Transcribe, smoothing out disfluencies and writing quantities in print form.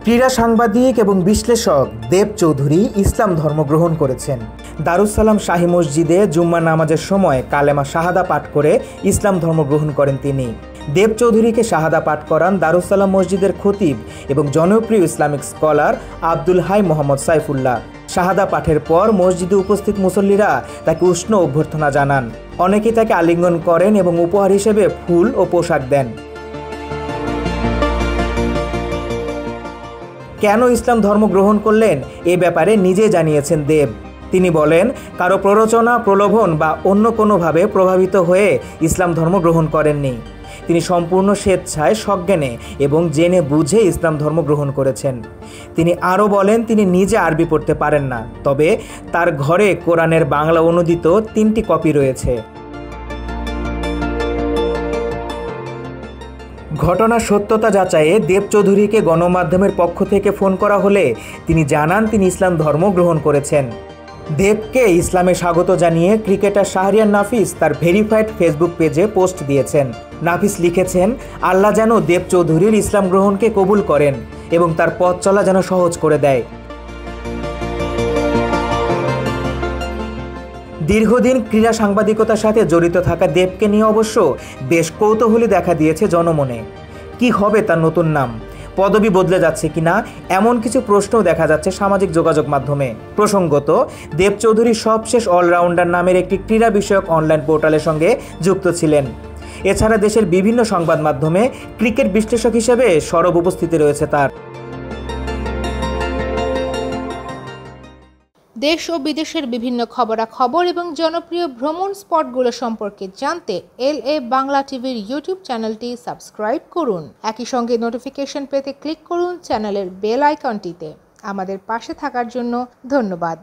ক্রীড়া সাংবাদিক এবং বিশ্লেষক দেব চৌধুরী ইসলাম ধর্ম গ্রহণ করেছেন। দারুস সালাম শাহী মসজিদে জুম্মা নামাজের সময় কালেমা শাহাদা পাঠ করে ইসলাম ধর্ম গ্রহণ করেন তিনি। দেব চৌধুরীকে শাহাদা পাঠ করান দারুস সালাম মসজিদের খতিব এবং জনপ্রিয় ইসলামিক স্কলার আব্দুল হাই মোহাম্মদ সাইফুল্লাহ। শাহাদা পাঠের পর মসজিদে উপস্থিত মুসল্লিরা তাকে উষ্ণ অভ্যর্থনা জানান। অনেকেই তাকে আলিঙ্গন করেন এবং উপহার হিসেবে ফুল ও পোশাক দেন। কেন ইসলাম ধর্ম গ্রহণ করলেন এ ব্যাপারে নিজে জানিয়েছেন দেব। তিনি বলেন, কারো প্ররোচনা, প্রলোভন বা অন্য কোনোভাবে প্রভাবিত হয়ে ইসলাম ধর্ম গ্রহণ করেননি। তিনি সম্পূর্ণ স্বেচ্ছায়, সজ্ঞানে এবং জেনে বুঝে ইসলাম ধর্ম গ্রহণ করেছেন। তিনি আরও বলেন, তিনি নিজে আরবি পড়তে পারেন না, তবে তার ঘরে কোরআনের বাংলা অনুদিত 3টি কপি রয়েছে। ঘটনার সত্যতা যাচাইয়ে দেব চৌধুরীকে গণমাধ্যমের পক্ষ থেকে ফোন করা হলে তিনি জানান তিনি ইসলাম ধর্ম গ্রহণ করেছেন। দেবকে ইসলামে স্বাগত জানিয়ে ক্রিকেটার শাহরিয়ার নাফিস তার ভেরিফাইড ফেসবুক পেজে পোস্ট দিয়েছেন। নাফিস লিখেছেন, আল্লাহ যেন দেব চৌধুরীর ইসলাম গ্রহণকে কবুল করেন এবং তার পথ চলা যেন সহজ করে দেয়। দীর্ঘদিন ক্রীড়া সাংবাদিকতার সাথে জড়িত থাকা দেবকে নিয়ে অবশ্য বেশ কৌতূহলী দেখা দিয়েছে জনমনে। কি হবে তার নতুন নাম? পদবি বদলে যাচ্ছে কিনা, এমন কিছু প্রশ্নও দেখা যাচ্ছে সামাজিক যোগাযোগ মাধ্যমে। প্রসঙ্গত, দেব চৌধুরী সবশেষ অলরাউন্ডার নামের একটি ক্রীড়া বিষয়ক অনলাইন পোর্টালের সঙ্গে যুক্ত ছিলেন। এছাড়া দেশের বিভিন্ন সংবাদ মাধ্যমে ক্রিকেট বিশ্লেষক হিসেবে সরব উপস্থিতি রয়েছে তার। দেশ ও বিদেশের বিভিন্ন খবরাখবর এবং জনপ্রিয় ভ্রমণ স্পটগুলো সম্পর্কে জানতে LA বাংলা টিভির ইউটিউব চ্যানেলটি সাবস্ক্রাইব করুন। একই সঙ্গে নোটিফিকেশন পেতে ক্লিক করুন চ্যানেলের বেল আইকনটিতে। আমাদের পাশে থাকার জন্য ধন্যবাদ।